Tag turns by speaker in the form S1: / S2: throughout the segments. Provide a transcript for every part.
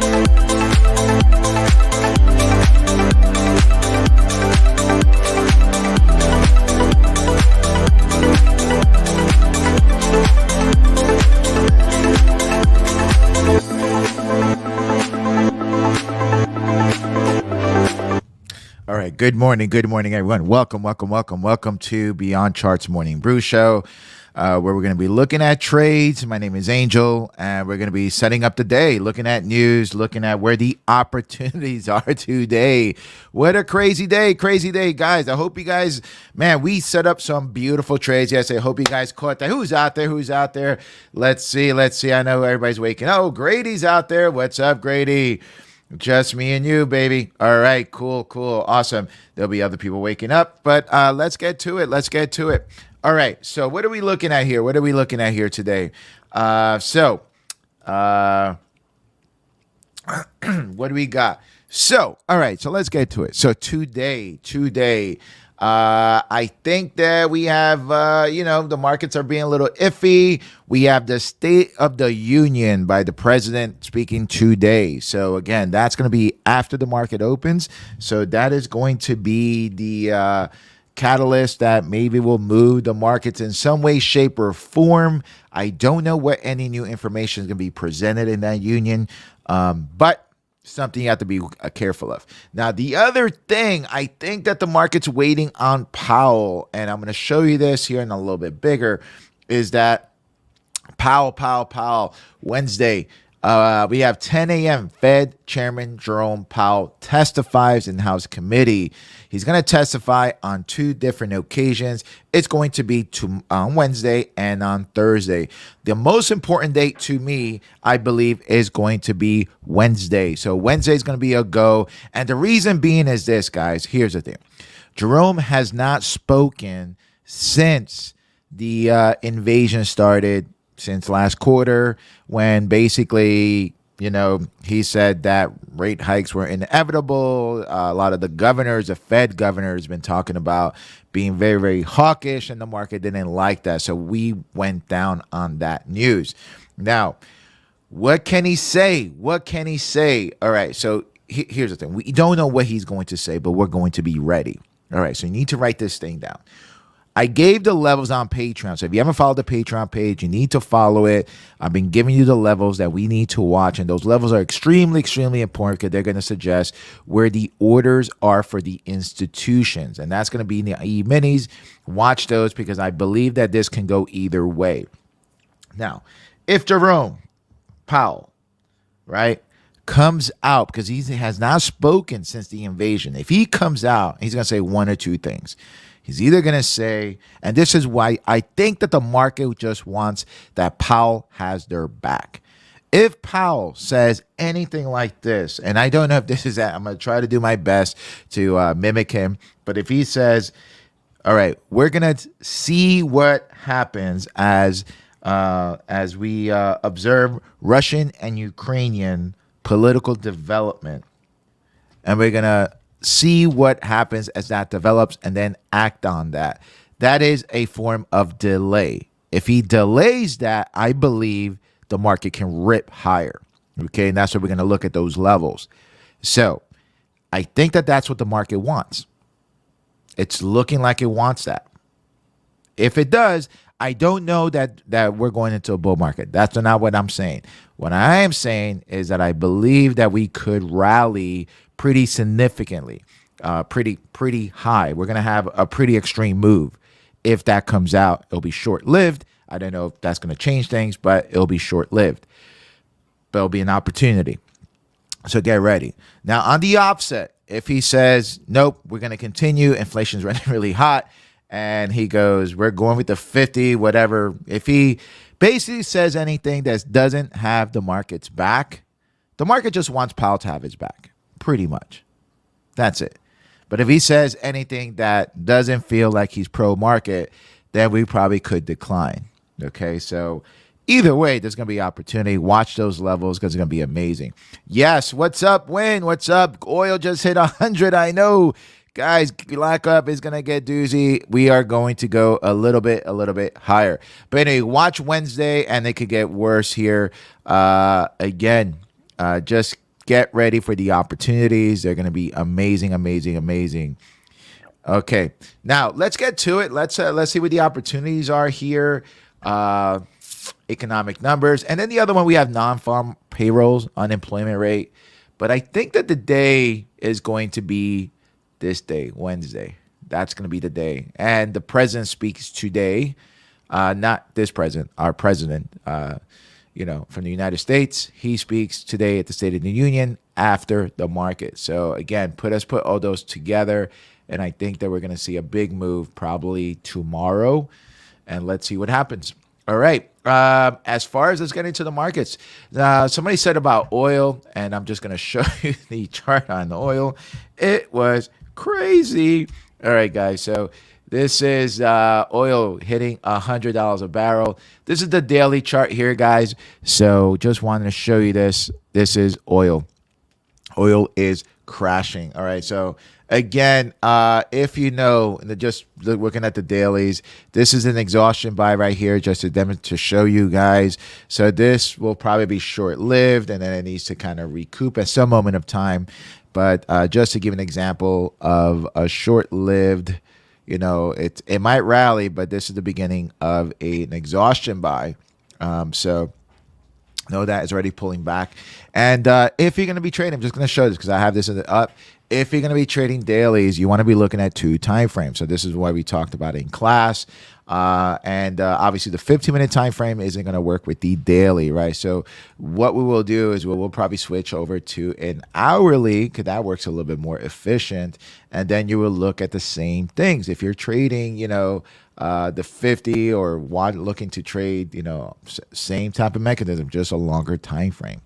S1: All right. Good morning, everyone. Welcome to Beyond Charts Morning Brew Show, where we're going to be looking at trades. My name is Angel, and we're going to be setting up the day, looking at news, looking at where the opportunities are today. What a crazy day, guys. I hope you guys, man, we set up some beautiful trades. Yes, I hope you guys caught that. Who's out there? Let's see. I know everybody's waking. Oh, Grady's out there. What's up, Grady? Just me and you, baby. All right, cool, awesome. There'll be other people waking up, but let's get to it. All right, so what are we looking at here? Today? What do we got? So, all right, so let's get to it. So today, I think that we have, the markets are being a little iffy. We have the State of the Union by the president speaking today. So again, that's going to be after the market opens. So that is going to be the catalyst that maybe will move the markets in some way, shape, or form. I don't know what any new information is going to be presented in that union, but something you have to be careful of. Now, the other thing, I think that the market's waiting on Powell, and I'm going to show you this here in a little bit bigger, is that Powell, Wednesday, we have 10 a.m. Fed Chairman Jerome Powell testifies in House Committee. He's going to testify on two different occasions. It's going to be on Wednesday and on Thursday. The most important date to me, I believe, is going to be Wednesday. So Wednesday is going to be a go. And the reason being is this, guys. Here's the thing. Jerome has not spoken since the invasion started, since last quarter, when basically, he said that rate hikes were inevitable. A lot of the Fed governors, been talking about being very, very hawkish, and the market didn't like that. So we went down on that news. Now, what can he say? All right, so here's the thing. We don't know what he's going to say, but we're going to be ready. All right, so you need to write this thing down. I gave the levels on Patreon. So if you haven't followed the Patreon page, you need to follow it. I've been giving you the levels that we need to watch. And those levels are extremely, extremely important because they're going to suggest where the orders are for the institutions. And that's going to be in the E-minis. Watch those because I believe that this can go either way. Now, if Jerome Powell, right, comes out, because he has not spoken since the invasion. If he comes out, he's going to say one or two things. He's either going to say, and this is why I think that the market just wants that Powell has their back. If Powell says anything like this, and I don't know if this is that, I'm going to try to do my best to mimic him. But if he says, all right, we're going to see what happens as we observe Russian and Ukrainian political development, and we're going to see what happens as that develops and then act on that. That is a form of delay. If he delays that, I believe the market can rip higher. Okay, and that's what we're going to look at, those levels. So I think that that's what the market wants. It's looking like it wants that. If it does, I don't know that we're going into a bull market. That's not what I'm saying. What I am saying is that I believe that we could rally pretty significantly, pretty high. We're going to have a pretty extreme move. If that comes out, it'll be short-lived. I don't know if that's going to change things, but it'll be short-lived. But it'll be an opportunity. So get ready. Now, on the offset, if he says, nope, we're going to continue, inflation's running really hot, and he goes, we're going with the 50, whatever. If he basically says anything that doesn't have the market's back, the market just wants Powell to have his back. Pretty much. That's it. But if he says anything that doesn't feel like he's pro-market, then we probably could decline. Okay, so either way, there's going to be opportunity. Watch those levels because it's going to be amazing. Yes, what's up, Wayne? What's up? Oil just hit 100. I know. Guys, lock up is going to get doozy. We are going to go a little bit higher. But anyway, watch Wednesday, and it could get worse here. Again, just get ready for the opportunities. They're going to be amazing, amazing, amazing. Okay, now let's get to it. Let's see what the opportunities are here. Economic numbers, and then the other one we have non-farm payrolls, unemployment rate. But I think that the day is going to be this day, Wednesday. That's going to be the day, and the president speaks today. Not this president, our president. From the United States, he speaks today at the State of the Union after the market. So again, put all those together. And I think that we're going to see a big move probably tomorrow. And let's see what happens. All right. As far as let's get into the markets, somebody said about oil, and I'm just going to show you the chart on the oil. It was crazy. All right, guys. So this is oil hitting $100 a barrel. This is the daily chart here, guys. So just wanted to show you this. This is oil. Oil is crashing. All right. So again, if you know, just looking at the dailies, this is an exhaustion buy right here, just to show you guys. So this will probably be short-lived, and then it needs to kind of recoup at some moment of time. But just to give an example of a short-lived, it might rally, but this is the beginning of an exhaustion buy. So know that is already pulling back. And if you're going to be trading, I'm just going to show this because I have this in the up. If you're going to be trading dailies, you want to be looking at 2 time frames. So this is why we talked about it in class. Obviously the 15-minute time frame isn't going to work with the daily, right? So what we will do is we'll probably switch over to an hourly, because that works a little bit more efficient. And then you will look at the same things. If you're trading, the 50 or looking to trade, same type of mechanism, just a longer time frame.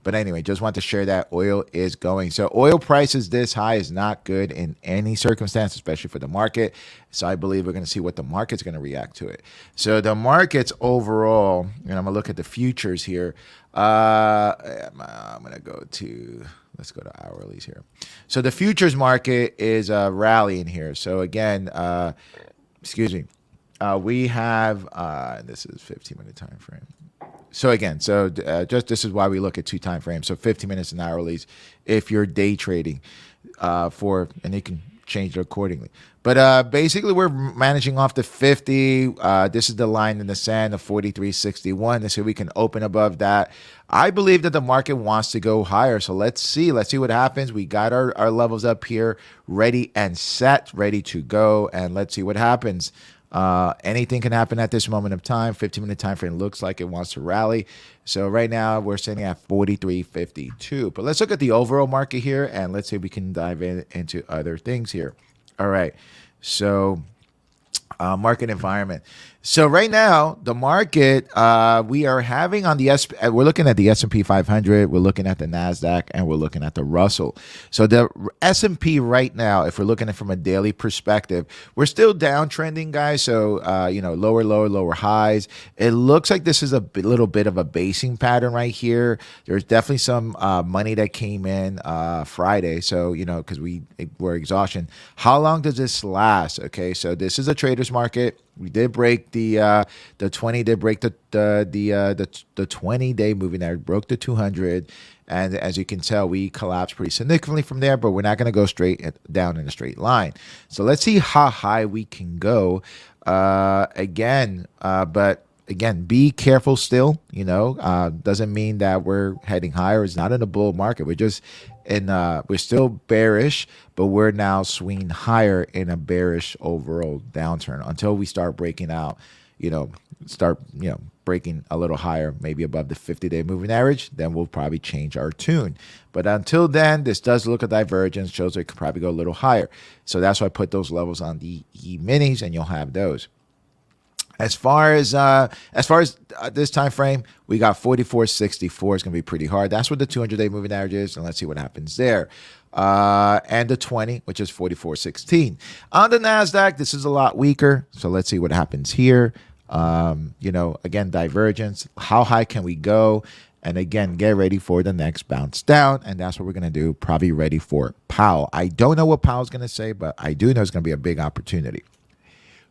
S1: But anyway, just want to share that oil is going. So oil prices this high is not good in any circumstance, especially for the market. So I believe we're going to see what the market's going to react to it. So the markets overall, and I'm going to look at the futures here. I'm going to go to, let's go to hourlies here. So the futures market is rallying here. So again, we have, this is 15-minute time frame. So again, just this is why we look at 2 time frames. So 15 minutes and hourlies if you're day trading and you can change it accordingly. But basically, we're managing off the 50. This is the line in the sand of 43.61. Let's see if we can open above that. I believe that the market wants to go higher. So let's see what happens. We got our levels up here ready and set, ready to go. And let's see what happens. Anything can happen at this moment of time. 15-minute time frame looks like it wants to rally. So right now we're sitting at 43.52. But let's look at the overall market here, and let's see if we can dive into other things here. All right. So market environment. So right now, the market, we are having on the we're looking at the S&P 500, we're looking at the NASDAQ, and we're looking at the Russell. So the S&P right now, if we're looking at it from a daily perspective, we're still downtrending, guys. So, lower highs. It looks like this is a little bit of a basing pattern right here. There's definitely some money that came in Friday. So, because we're exhaustion. How long does this last? Okay, so this is a trader's market. We did break the 20. Did break the 20-day moving average. Broke the 200, and as you can tell, we collapsed pretty significantly from there. But we're not going to go straight down in a straight line. So let's see how high we can go again. But again, be careful still. Doesn't mean that we're heading higher. It's not in a bull market. We're just we're still bearish, but we're now swinging higher in a bearish overall downturn until we start breaking out, breaking a little higher, maybe above the 50-day moving average. Then we'll probably change our tune. But until then, this does look a divergence, shows it could probably go a little higher. So that's why I put those levels on the E-minis, and you'll have those. As far as this time frame, we got 44.64. It's going to be pretty hard. That's what the 200-day moving average is, and let's see what happens there. And the 20, which is 44.16. On the NASDAQ, this is a lot weaker, so let's see what happens here. Again, divergence. How high can we go? And again, get ready for the next bounce down, and that's what we're going to do. Probably ready for Powell. I don't know what Powell's going to say, but I do know it's going to be a big opportunity.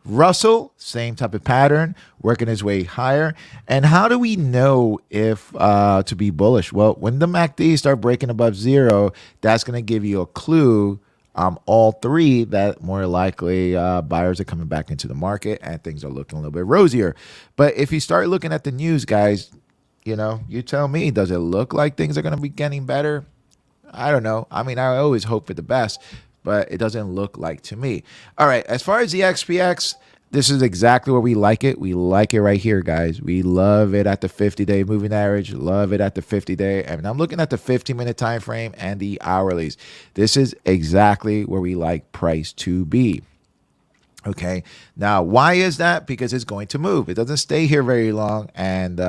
S1: Russell, same type of pattern, working his way higher. And how do we know if to be bullish? Well, when the MACD start breaking above zero, that's going to give you a clue. All three that more likely buyers are coming back into the market and things are looking a little bit rosier. But if you start looking at the news, guys, you tell me, does it look like things are going to be getting better? I don't know. I mean, I always hope for the best, but it doesn't look like to me. All right, as far as the XPX, this is exactly where we like it. We like it right here, guys. We love it at the 50-day moving average. Love it at the 50-day. And I'm looking at the 15-minute time frame and the hourlies. This is exactly where we like price to be. Okay, now why is that? Because it's going to move. It doesn't stay here very long. And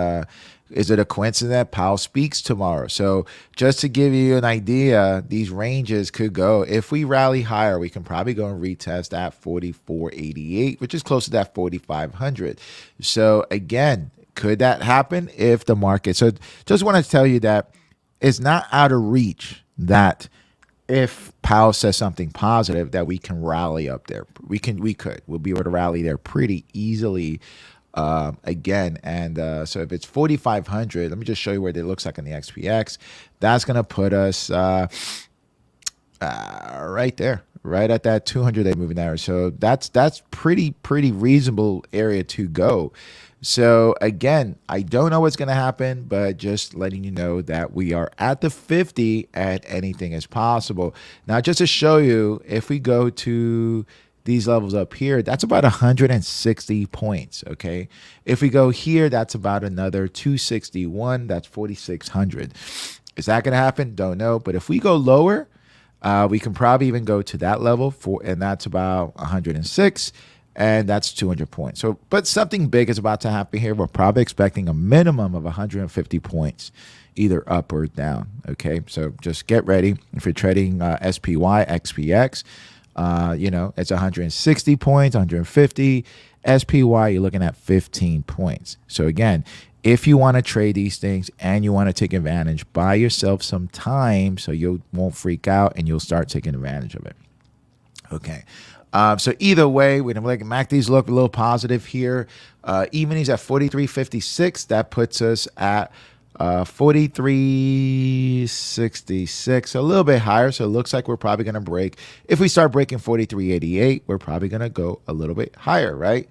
S1: is it a coincidence that Powell speaks tomorrow? So just to give you an idea, these ranges could go, if we rally higher, we can probably go and retest at 44.88, which is close to that 4,500. So again, could that happen if the market? So just want to tell you that it's not out of reach that if Powell says something positive, that we can rally up there. We'll be able to rally there pretty easily again. And so if it's 4,500, let me just show you what it looks like in the XPX. That's going to put us right there, right at that 200-day moving average. So that's pretty reasonable area to go. So again, I don't know what's going to happen, but just letting you know that we are at the 50 and anything is possible. Now, just to show you, if we go to these levels up here, that's about 160 points, okay? If we go here, that's about another 261, that's 4,600. Is that going to happen? Don't know. But if we go lower, we can probably even go to that level, and that's about 106. And that's 200 points. So, but something big is about to happen here. We're probably expecting a minimum of 150 points, either up or down. Okay, so just get ready. If you're trading SPY, XPX, it's 160 points, 150. SPY, you're looking at 15 points. So again, if you want to trade these things and you want to take advantage, buy yourself some time so you won't freak out and you'll start taking advantage of it. Okay. So either way, we're going to make MACDs look a little positive here. Evenings at 43.56. That puts us at 43.66, a little bit higher. So it looks like we're probably going to break. If we start breaking 43.88, we're probably going to go a little bit higher, right?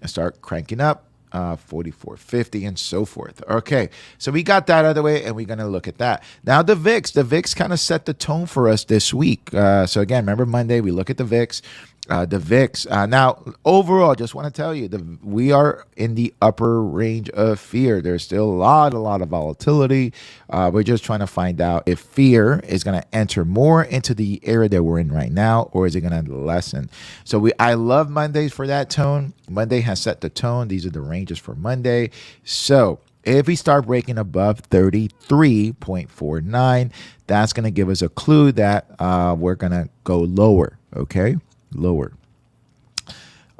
S1: And start cranking up. 44.50 and so forth. Okay, so we got that out of the way, and we're going to look at that. Now, the VIX kind of set the tone for us this week. So again, remember Monday, we look at the VIX. Now, overall, just want to tell you, we are in the upper range of fear. There's still a lot of volatility. We're just trying to find out if fear is going to enter more into the area that we're in right now, or is it going to lessen? So I love Mondays for that tone. Monday has set the tone. These are the ranges for Monday. So if we start breaking above 33.49, that's going to give us a clue that we're going to go lower, okay? Lower.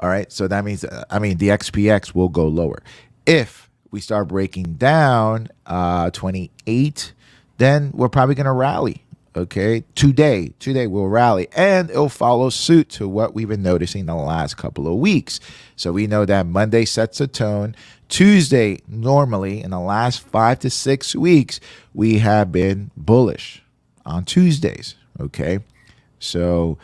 S1: All right, so that means, the XPX will go lower. If we start breaking down 28, then we're probably going to rally, okay? Today we'll rally, and it'll follow suit to what we've been noticing the last couple of weeks. So we know that Monday sets a tone. Tuesday, normally, in the last 5 to 6 weeks, we have been bullish on Tuesdays, okay? So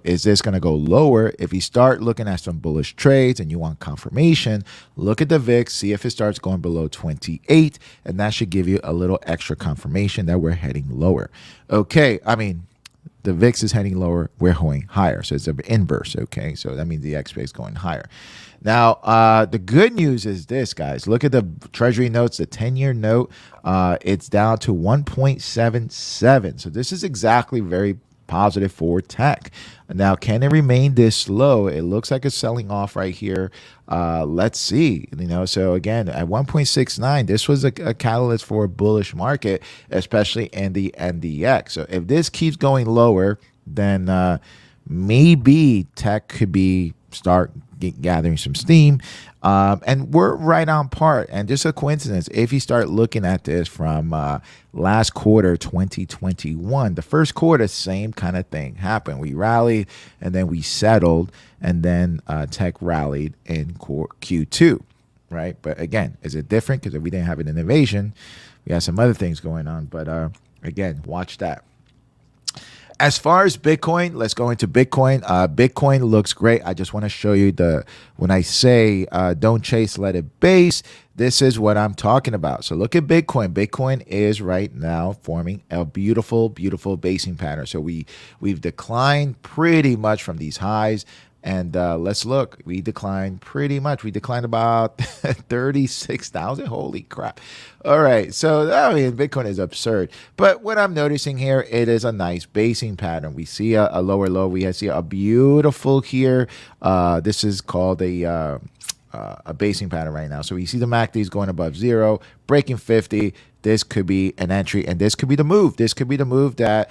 S1: is this going to go lower? If you start looking at some bullish trades and you want confirmation, look at the VIX, see if it starts going below 28, and that should give you a little extra confirmation that we're heading lower. Okay, the VIX is heading lower, we're going higher. So it's an inverse, okay? So that means the XP is going higher. Now, the good news is this, guys. Look at the Treasury notes, the 10-year note. It's down to 1.77. So this is exactly very positive for tech. Now, can it remain this low? It looks like it's selling off right here. Let's see. So again, at 1.69, this was a catalyst for a bullish market, especially in the NDX. So if this keeps going lower, then maybe tech could start gathering some steam. And we're right on par. And just a coincidence, if you start looking at this from last quarter 2021, the first quarter, same kind of thing happened. We rallied and then we settled, and then tech rallied in Q2, right? But again, is it different? Because if we didn't have an innovation, we had some other things going on. But again, watch that. As far as Bitcoin, let's go into Bitcoin. Bitcoin looks great. I just want to show you when I say don't chase, let it base, this is what I'm talking about. So look at Bitcoin. Bitcoin is right now forming a beautiful, beautiful basing pattern. So we've declined pretty much from these highs. And let's look, we declined pretty much. We declined about 36,000. Holy crap. All right. So, I mean, Bitcoin is absurd. But what I'm noticing here, it is a nice basing pattern. We see a lower low. We see a beautiful here. This is called a basing pattern right now. So we see the MACDs going above 0, breaking 50. This could be an entry, and this could be the move. This could be the move that,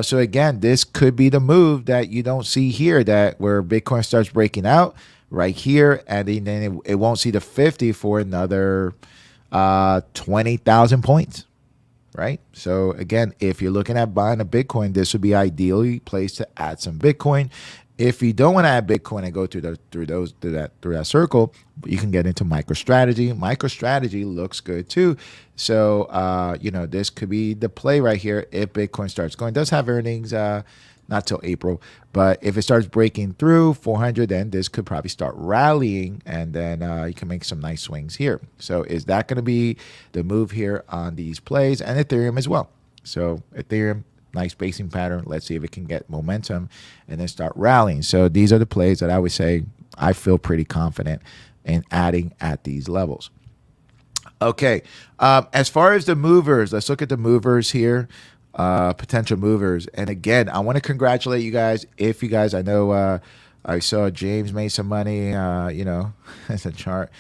S1: so again, this could be the move that you don't see here, that where Bitcoin starts breaking out right here, and then it won't see the 50 for another 20,000 points, right? So again, if you're looking at buying a Bitcoin, this would be ideally placed to add some Bitcoin. If you don't want to add Bitcoin and go through that circle, you can get into MicroStrategy. MicroStrategy looks good too. So this could be the play right here if Bitcoin starts going. It does have earnings not till April, but if it starts breaking through 400, then this could probably start rallying, and then you can make some nice swings here. So is that going to be the move here on these plays, and Ethereum as well? So Ethereum, nice basing pattern. Let's see if it can get momentum and then start rallying. So these are the plays that I would say I feel pretty confident in adding at these levels. Okay, as far as the movers, let's look at the movers here, potential movers. And again, I want to congratulate you guys. If you guys, I know I saw James made some money, as a chart.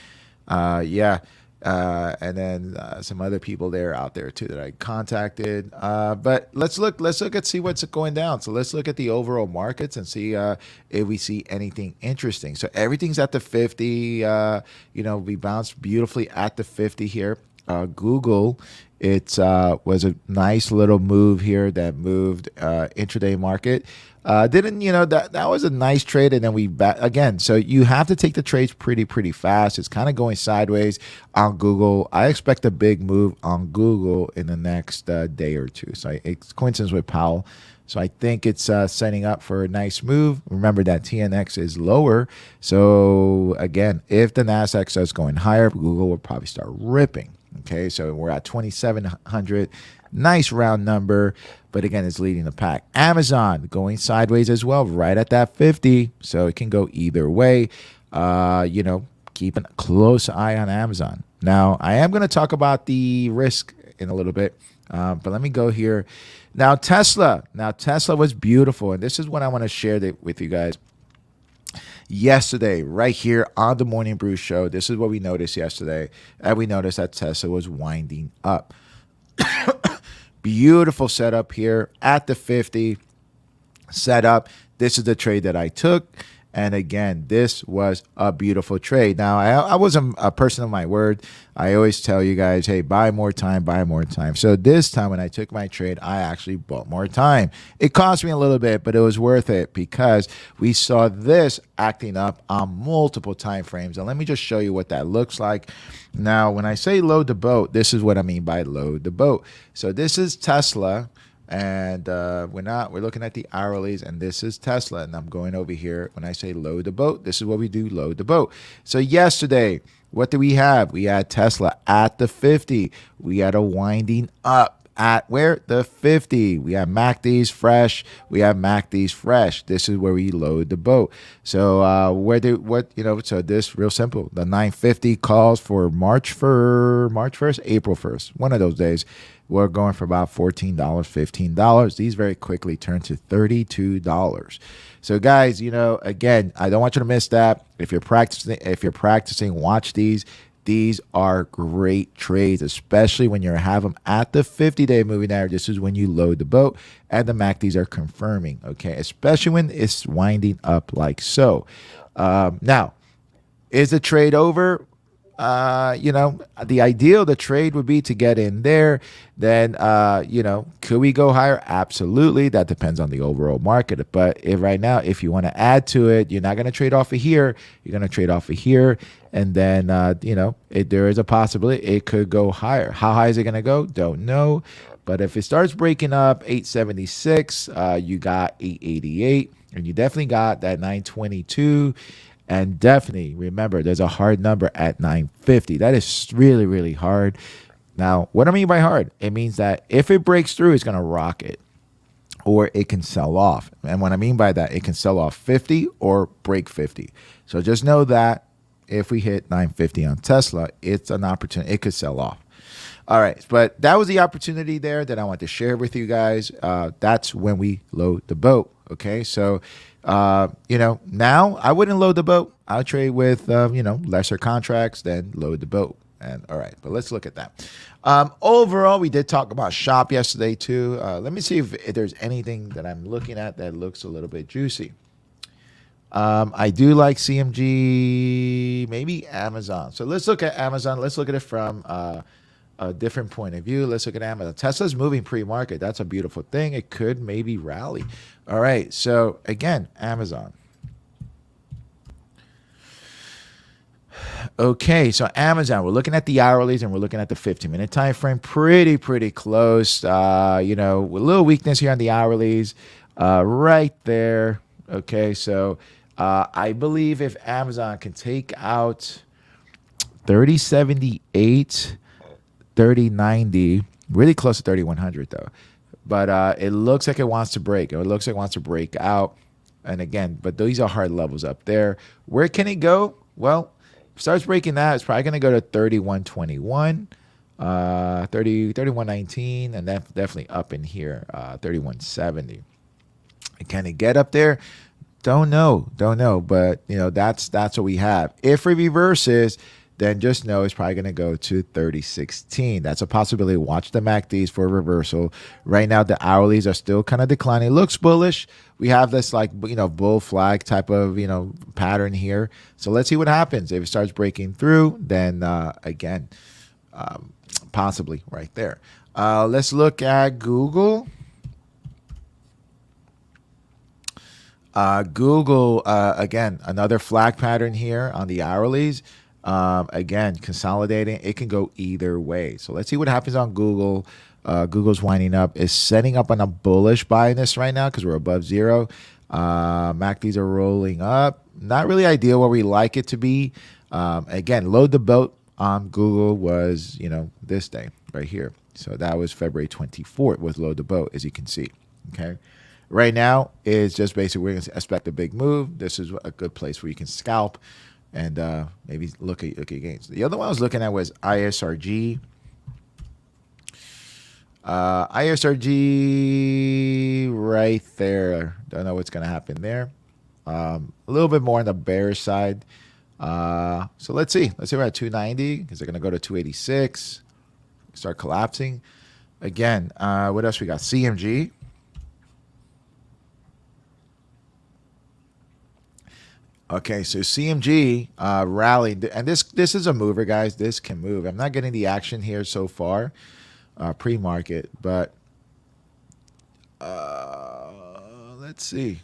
S1: Yeah. And then some other people out there too that I contacted. But let's look at see what's going down. So let's look at the overall markets and see if we see anything interesting. So everything's at the 50. We bounced beautifully at the 50 here. Google, it was a nice little move here that moved intraday market. That was a nice trade, and then we back again. So you have to take the trades pretty fast. It's kind of going sideways on Google. I expect a big move on Google in the next day or two. So it's coincidence with Powell. So I think it's setting up for a nice move. Remember that TNX is lower. So again, if the Nasdaq starts going higher, Google will probably start ripping. Okay, so we're at 2,700. Nice round number, but again, it's leading the pack. Amazon going sideways as well, right at that 50. So it can go either way. Keep a close eye on Amazon. Now, I am going to talk about the risk in a little bit, but let me go here. Now, Tesla. Now, Tesla was beautiful, and this is what I want to share with you guys. Yesterday, right here on the Morning Brew Show, this is what we noticed yesterday. And we noticed that Tesla was winding up. Beautiful setup here at the 50 setup. This is the trade that I took. And again, this was a beautiful trade. Now, I wasn't a person of my word. I always tell you guys, hey, buy more time, buy more time. So this time when I took my trade, I actually bought more time. It cost me a little bit, but it was worth it because we saw this acting up on multiple time frames. And let me just show you what that looks like. Now, when I say load the boat, this is what I mean by load the boat. So this is Tesla. And we're looking at the hourlies, and this is Tesla, and I'm going over here. When I say load the boat, this is what we do, load the boat. So yesterday, what do we have? We had Tesla at the 50. We had a winding up at where? The 50. We have MACDs fresh. We have MACDs fresh. This is where we load the boat. So so this real simple. The 950 calls for March 1st, April 1st. One of those days. We're going for about $14, $15. These very quickly turn to $32. So guys, again, I don't want you to miss that. If you're practicing, watch these. These are great trades, especially when you have them at the 50-day moving average. This is when you load the boat, and the MACDs are confirming, okay? Especially when it's winding up like so. Now, is the trade over? The ideal, the trade would be to get in there. Then, could we go higher? Absolutely. That depends on the overall market. But if right now, if you want to add to it, you're not going to trade off of here. You're going to trade off of here. And then, there is a possibility it could go higher. How high is it going to go? Don't know. But if it starts breaking up 876, you got 888, and you definitely got that 922. And definitely remember, there's a hard number at 950. That is really, really hard. Now, what I mean by hard, it means that if it breaks through, it's going to rocket or it can sell off. And what I mean by that, it can sell off 50 or break 50. So just know that if we hit 950 on Tesla, it's an opportunity. It could sell off. All right. But that was the opportunity there that I want to share with you guys. That's when we load the boat. Okay. So, now I wouldn't load the boat. I'll trade with, lesser contracts, then load the boat. And all right, but let's look at that. Overall, we did talk about shop yesterday too. Let me see if there's anything that I'm looking at that looks a little bit juicy. I do like CMG, maybe Amazon. So let's look at Amazon. Let's look at it from a different point of view. Let's look at Amazon. Tesla's moving pre-market. That's a beautiful thing. It could maybe rally. All right. So again, Amazon. Okay, so Amazon, we're looking at the hourlies and we're looking at the 15-minute time frame. Pretty close. With a little weakness here on the hourlies, right there. Okay, so I believe if Amazon can take out 3078, 3090, really close to 3100 though. But it looks like it wants to break. It looks like it wants to break out. And again, but these are hard levels up there. Where can it go? Well, starts breaking that, it's probably going to go to 3121, 3119, and that's definitely up in here, 3170. Can it get up there? Don't know. But that's what we have. If it reverses, then just know it's probably going to go to 3016. That's a possibility. Watch the MACDs for a reversal. Right now, the hourlies are still kind of declining. It looks bullish. We have this bull flag type of, pattern here. So let's see what happens. If it starts breaking through, then again, possibly right there. Let's look at Google. Again, another flag pattern here on the hourlies. Again, consolidating, it can go either way. So let's see what happens on Google. Google's winding up, is setting up on a bullish buy in this right now because we're above zero. MACDs are rolling up. Not really ideal where we like it to be. Again, load the boat on Google was, this day right here. So that was February 24th was load the boat, as you can see. Okay. Right now is just basically we're going to expect a big move. This is a good place where you can scalp and maybe look at gains. The other one I was looking at was ISRG. ISRG right there. Don't know what's going to happen there. A little bit more on the bearish side. So let's see. Let's see, we're at 290. Is it going to go to 286? Start collapsing. Again, what else we got? CMG. Okay, so CMG rallied, and this is a mover, guys. This can move. I'm not getting the action here so far, pre-market, but let's see.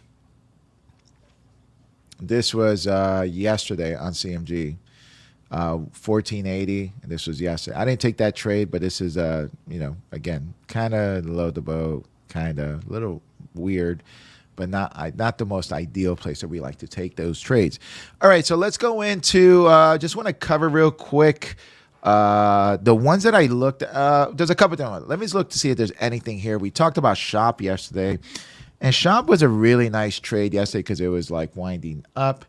S1: This was yesterday on CMG, 1480. And this was yesterday. I didn't take that trade, but this is again, kind of load the boat, kind of a little weird. But not the most ideal place that we like to take those trades. All right, so let's go into, just want to cover real quick the ones that I looked at. There's a couple of them. Let me just look to see if there's anything here. We talked about Shop yesterday, and Shop was a really nice trade yesterday because it was like winding up.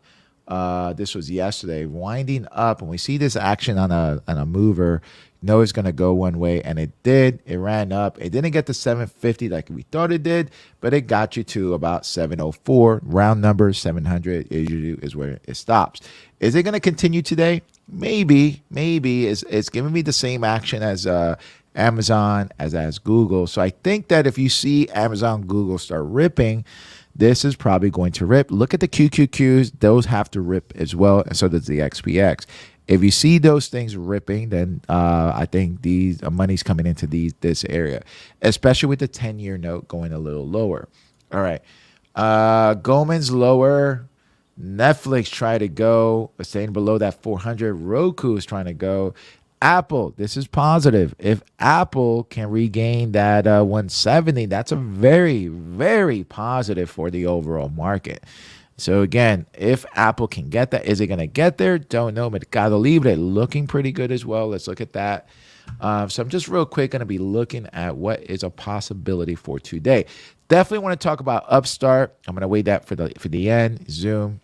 S1: This was yesterday, winding up, and we see this action on a mover. Know it's going to go one way, and it did. It ran up. It didn't get to 750 like we thought it did, but it got you to about 704. Round number, 700 is where it stops. Is it going to continue today? Maybe. It's giving me the same action as Amazon, as Google. So I think that if you see Amazon, Google start ripping, this is probably going to rip. Look at the QQQs; those have to rip as well, and so does the XPX. If you see those things ripping, then I think these money's coming into this area, especially with the 10-year note going a little lower. All right, Goldman's lower. Netflix tried to go, staying below that 400. Roku is trying to go. Apple, this is positive. If Apple can regain that 170, that's a very, very positive for the overall market. So again, if Apple can get that, is it going to get there? Don't know, but gotta leave it looking pretty good as well. Let's look at that. So I'm just real quick going to be looking at what is a possibility for today. Definitely want to talk about Upstart. I'm going to wait that for the end. Zoom,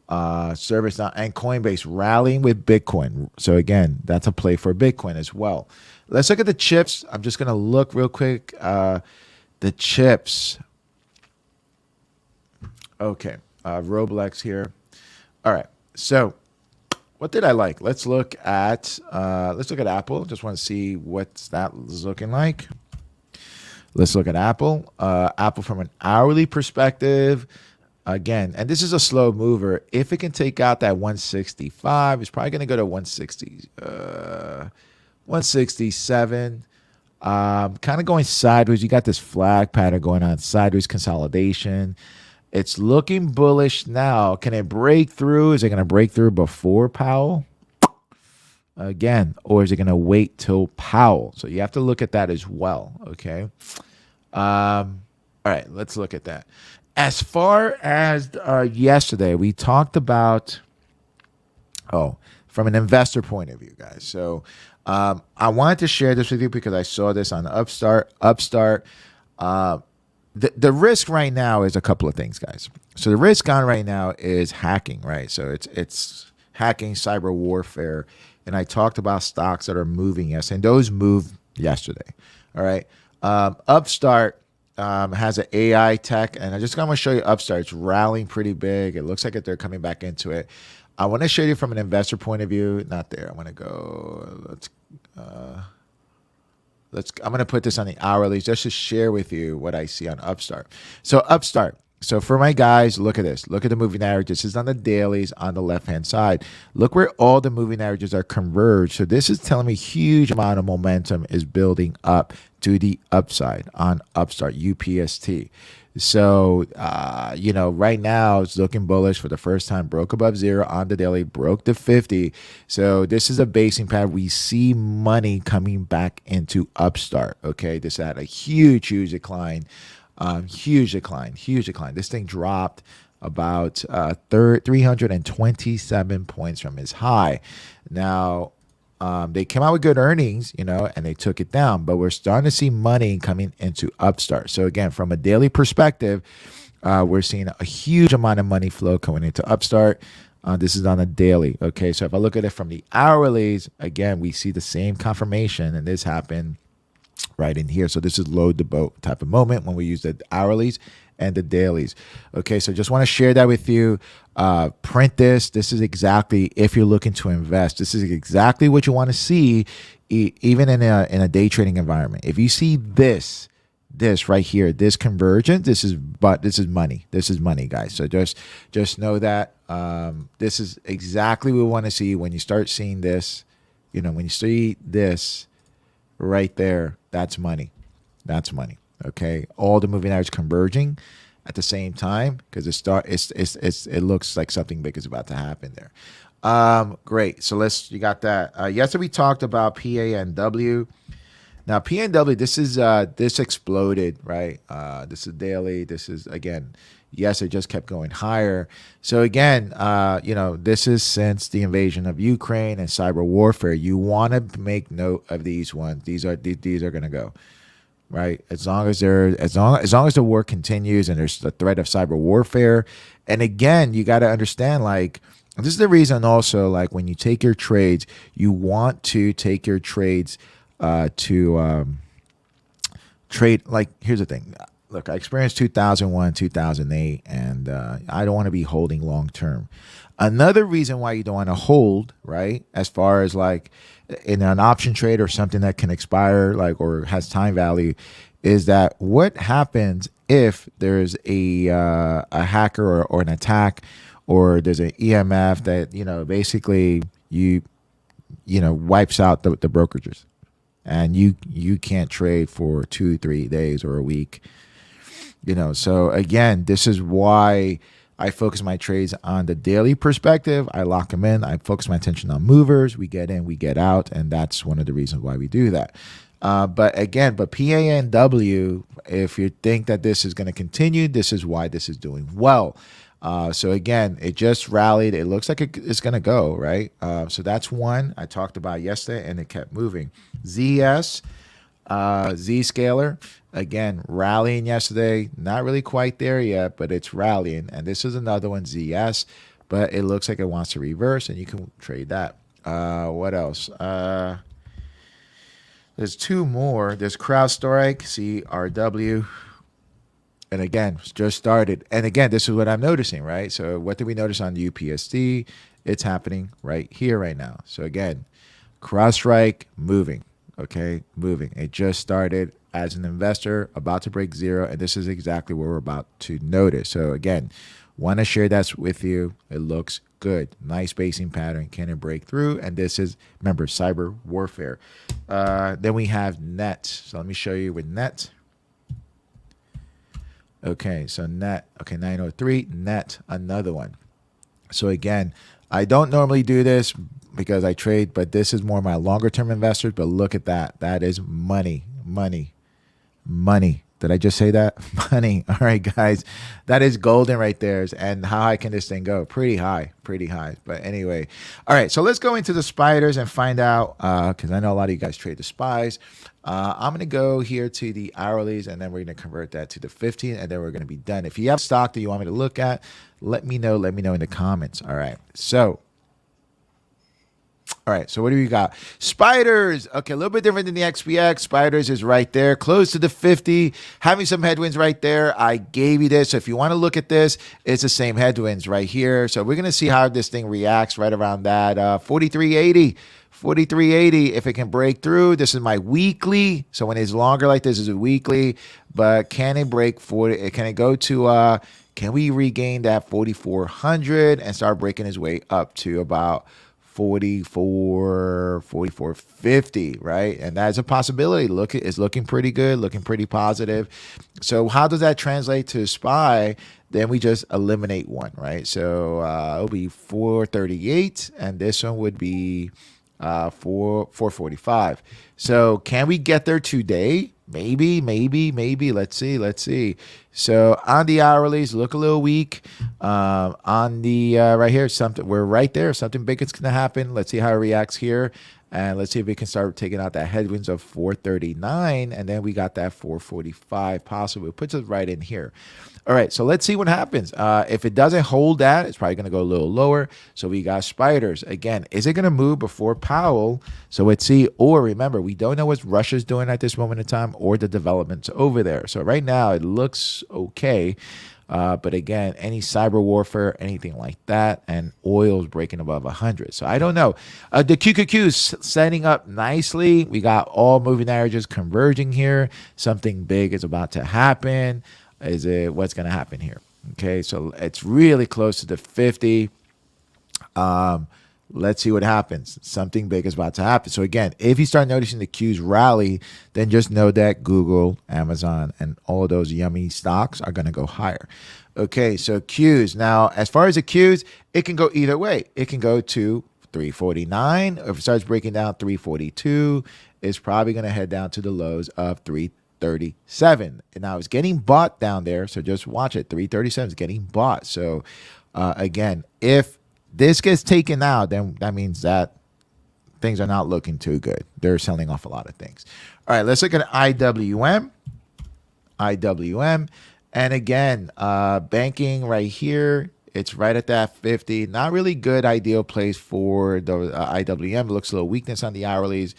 S1: ServiceNow, and Coinbase rallying with Bitcoin. So again, that's a play for Bitcoin as well. Let's look at the chips. I'm just going to look real quick. The chips. Okay, Roblox here. All right. So what did I like? Let's look at Apple. Just want to see what's that looking like. Let's look at Apple. Apple from an hourly perspective. Again, and this is a slow mover. If it can take out that 165, it's probably going to go to 160, 167. Kind of going sideways. You got this flag pattern going on, sideways consolidation. It's looking bullish now. Can it break through? Is it going to break through before Powell? Again, or is it going to wait till Powell? So you have to look at that as well, okay? All right, let's look at that. As far as yesterday, we talked about, from an investor point of view, guys. So I wanted to share this with you because I saw this on Upstart. The risk right now is a couple of things, guys. So the risk on right now is hacking, right? So it's hacking, cyber warfare. And I talked about stocks that are moving, yes, and those moved yesterday. All right. Upstart has an AI tech, and I just want to show you Upstart. It's rallying pretty big. It looks like they're coming back into it. I want to show you from an investor point of view. Not there. I want to go. I'm going to put this on the hourly just to share with you what I see on Upstart. So Upstart. So for my guys, look at this. Look at the moving averages. This is on the dailies on the left-hand side. Look where all the moving averages are converged. So this is telling me huge amount of momentum is building up to the upside on Upstart, UPST. So, right now it's looking bullish for the first time. Broke above zero on the daily, broke the 50. So this is a basing pad. We see money coming back into Upstart. Okay, this had a huge decline. Huge decline. This thing dropped about 327 points from its high. Now, they came out with good earnings, and they took it down. But we're starting to see money coming into Upstart. So again, from a daily perspective, we're seeing a huge amount of money flow coming into Upstart. This is on a daily. Okay, so if I look at it from the hourlies, again, we see the same confirmation, and this happened right in here. So this is load the boat type of moment when we use the hourlies and the dailies. Okay, so just want to share that with you. Print this. This is exactly, if you're looking to invest, this is exactly what you want to see, even in a day trading environment. If you see this right here, this convergence, this is money. This is money, guys. So just know that this is exactly what we want to see. When you start seeing this, when you see this right there, that's money. That's money. Okay, all the moving averages converging at the same time because it looks like something big is about to happen there. Great. So you got that. Yesterday we talked about PANW. Now PANW, this exploded, right? This is daily. This is again. Yes, it just kept going higher. So again, this is since the invasion of Ukraine and cyber warfare. You want to make note of these ones. These are going to go, right? As long as the war continues and there's the threat of cyber warfare. And again, you got to understand, this is the reason also, when you take your trades, you want to take your trades to trade. Here's the thing. Look, I experienced 2001, 2008, and I don't want to be holding long term. Another reason why you don't want to hold, right, as far as in an option trade or something that can expire, or has time value, is that what happens if there's a hacker or an attack, or there's an EMF that basically wipes out the brokerages, and you can't trade for 2-3 days or a week. So again, this is why I focus my trades on the daily perspective. I lock them in. I focus my attention on movers. We get in, we get out, and that's one of the reasons why we do that. But PANW, if you think that this is going to continue, this is why this is doing well. So again, it just rallied. It looks like it's going to go, right? So that's one I talked about yesterday, and it kept moving. ZS, Zscaler, again, rallying yesterday. Not really quite there yet, but it's rallying. And this is another one, ZS, but it looks like it wants to reverse, and you can trade that. What else? There's two more. There's CrowdStrike, CRW. And again, just started. And again, this is what I'm noticing, right? So what did we notice on the UPSD? It's happening right here, right now. So again, CrowdStrike moving, okay? Moving. It just started as an investor, about to break zero. And this is exactly what we're about to notice. So again, want to share that with you. It looks good. Nice basing pattern. Can it break through? And this is, remember, cyber warfare. Then we have net. So let me show you with net. Okay, so net. Okay, 903, net, another one. So again, I don't normally do this because I trade, but this is more my longer term investors. But look at that. That is money, money, money. Did I just say that? Money. All right, guys. That is golden right there. And how high can this thing go? Pretty high. Pretty high. But anyway. All right, so let's go into the spiders and find out, because I know a lot of you guys trade the spies. I'm going to go here to the hourlies, and then we're going to convert that to the 15, and then we're going to be done. If you have stock that you want me to look at, let me know. Let me know in the comments. All right. All right, so what do we got? Spiders. Okay, a little bit different than the XPX. Spiders is right there, close to the 50, having some headwinds right there. I gave you this. So if you want to look at this, it's the same headwinds right here. So we're going to see how this thing reacts right around that 43.80. 43.80, if it can break through. This is my weekly. So when it's longer like this, is a weekly. But can it break 40? Can it go to, can we regain that 4,400 and start breaking its way up to about 44.50, right? And that's a possibility. Look, it's looking pretty good, looking pretty positive. So how does that translate to SPY? Then we just eliminate one, right? So it'll be 438, and this one would be 445. So can we get there today? Maybe. Let's see. So on the hourlies, look a little weak. On the right here, we're right there. Something big is going to happen. Let's see how it reacts here. And let's see if we can start taking out that headwinds of 439. And then we got that 445 possible. It puts us right in here. All right, so let's see what happens. If it doesn't hold that, it's probably going to go a little lower. So we got spiders. Again, is it going to move before Powell? So let's see. Or remember, we don't know what Russia's doing at this moment in time or the developments over there. So right now, it looks okay. But again, any cyber warfare, anything like that, and oil's breaking above 100. So I don't know. The QQQ's setting up nicely. We got all moving averages converging here. Something big is about to happen. Is it what's going to happen here? Okay, so it's really close to the 50. Let's see what happens. Something big is about to happen. So again, if you start noticing the Qs rally, then just know that Google, Amazon, and all of those yummy stocks are going to go higher. Okay, so Qs. Now, as far as the Qs, it can go either way. It can go to 349. If it starts breaking down 342, it's probably going to head down to the lows of 337. And now it's getting bought down there. So just watch it. 337 is getting bought. So again, if this gets taken out, then that means that things are not looking too good. They're selling off a lot of things. All right, let's look at IWM. And again, banking right here. It's right at that 50. Not really good ideal place for the IWM. It looks a little weakness on the hourlies.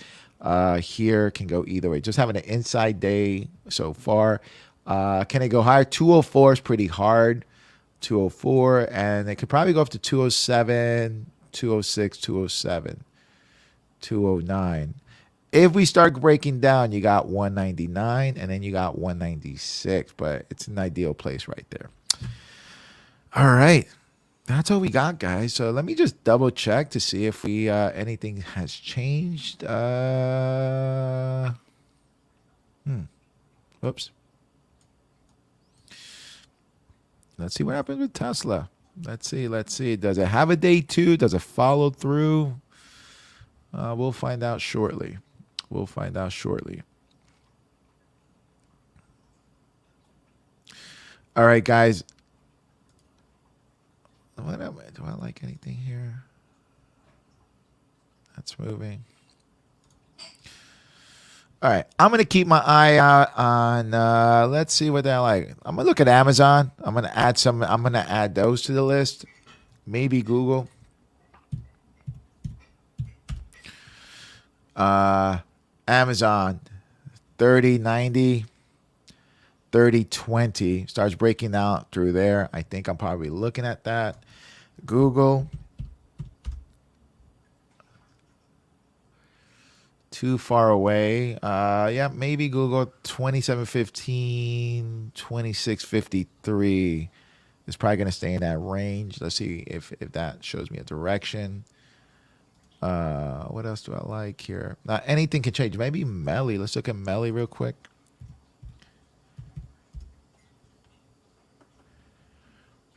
S1: Here can go either way. Just having an inside day so far. Can it go higher? 204 is pretty hard. 204, and it could probably go up to 207, 206, 207, 209. If we start breaking down, you got 199 and then you got 196, but it's an ideal place right there. All right. That's all we got, guys. So let me just double check to see if we anything has changed. Whoops. Let's see what happens with Tesla. Let's see. Let's see. Does it have a day two? Does it follow through? We'll find out shortly. We'll find out shortly. All right, guys. Do I like anything here? That's moving. All right, I'm gonna keep my eye out on. Let's see what they like. I'm gonna look at Amazon. I'm gonna add some. I'm gonna add those to the list. Maybe Google. Amazon, 3090, 3020 starts breaking out through there. I think I'm probably looking at that. Google. Too far away. Yeah, maybe Google 2715, 2653 is probably going to stay in that range. Let's see if that shows me a direction. What else do I like here? Now, anything can change. Maybe Melly. Let's look at Melly real quick.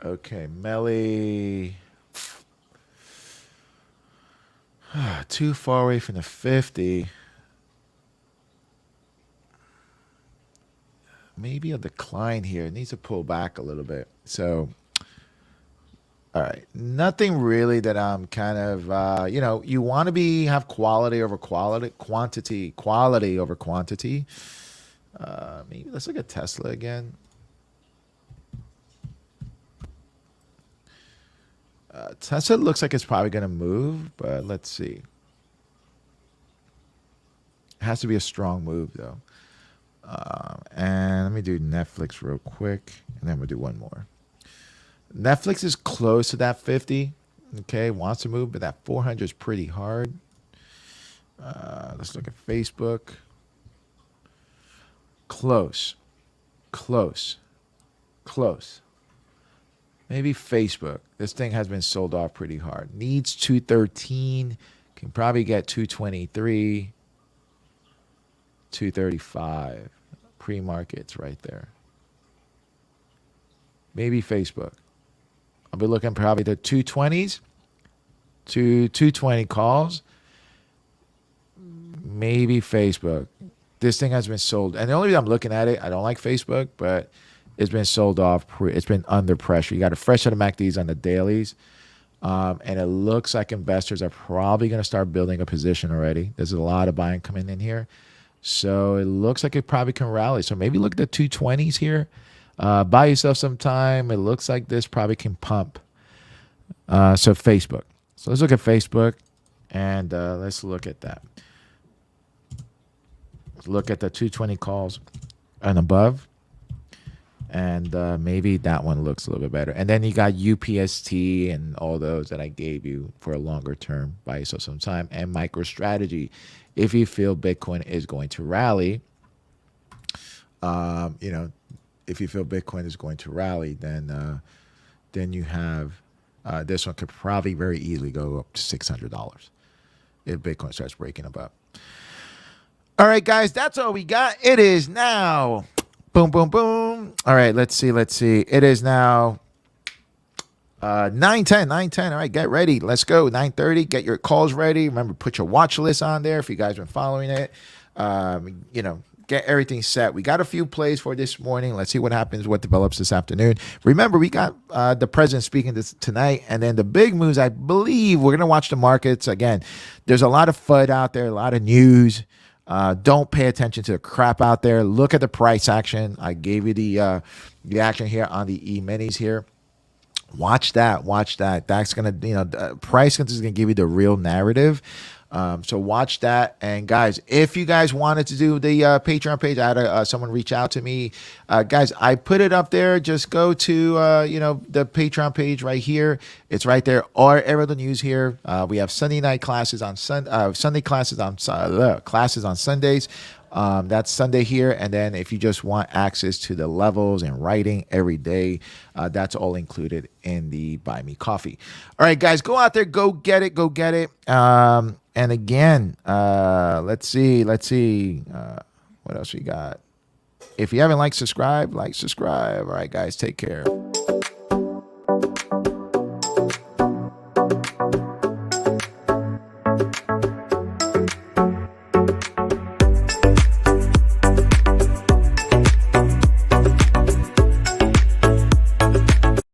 S1: Okay, Melly. Too far away from the 50. Maybe a decline here. It needs to pull back a little bit. So, all right. Nothing really that I'm kind of, you want to have quality over quantity over quantity. Maybe let's look at Tesla again. Tesla looks like it's probably going to move, but let's see. It has to be a strong move, though. And let me do Netflix real quick, and then we'll do one more. Netflix is close to that 50. Okay, wants to move, but that 400 is pretty hard. Let's look at Facebook. Close. Maybe Facebook. This thing has been sold off pretty hard. Needs 213. Can probably get 223. 235. Pre-markets right there. Maybe Facebook. I'll be looking probably the 220s. 220 calls. Maybe Facebook. This thing has been sold. And the only reason I'm looking at it, I don't like Facebook, but it's been sold off. It's been under pressure. You got a fresh set of MACDs on the dailies. And it looks like investors are probably going to start building a position already. There's a lot of buying coming in here. So it looks like it probably can rally. So maybe look at the 220s here. Buy yourself some time. It looks like this probably can pump. So Facebook. So let's look at Facebook. And let's look at that. Let's look at the 220 calls and above. And maybe that one looks a little bit better. And then you got UPST and all those that I gave you for a longer term. Buy yourself some time. And MicroStrategy. If you feel Bitcoin is going to rally, if you feel Bitcoin is going to rally, then you have this one could probably very easily go up to $600 if Bitcoin starts breaking above. All right, guys, that's all we got. It is now. Boom, boom, boom. All right, let's see. It is now 9:10. All right, get ready. Let's go. 9:30. Get your calls ready. Remember, put your watch list on there if you guys been following it. Get everything set. We got a few plays for this morning. Let's see what happens, what develops this afternoon. Remember, we got the president speaking tonight, and then the big moves, I believe we're going to watch the markets. Again, there's a lot of FUD out there, a lot of news. Don't pay attention to the crap out there. Look at the price action. I gave you the action here on the E-minis here. Watch that. That's gonna, the price is gonna give you the real narrative. So watch that. And guys, if you guys wanted to do the Patreon page, I had someone reach out to me. Guys, I put it up there. Just go to the Patreon page right here. It's right there. Or every other news here. We have Sunday night classes on Sunday classes on Sundays. That's Sunday here. And then if you just want access to the levels and writing every day, that's all included in the Buy Me Coffee. All right, guys, go out there, go get it. And again, let's see. What else we got? If you haven't subscribe. All right, guys, take care.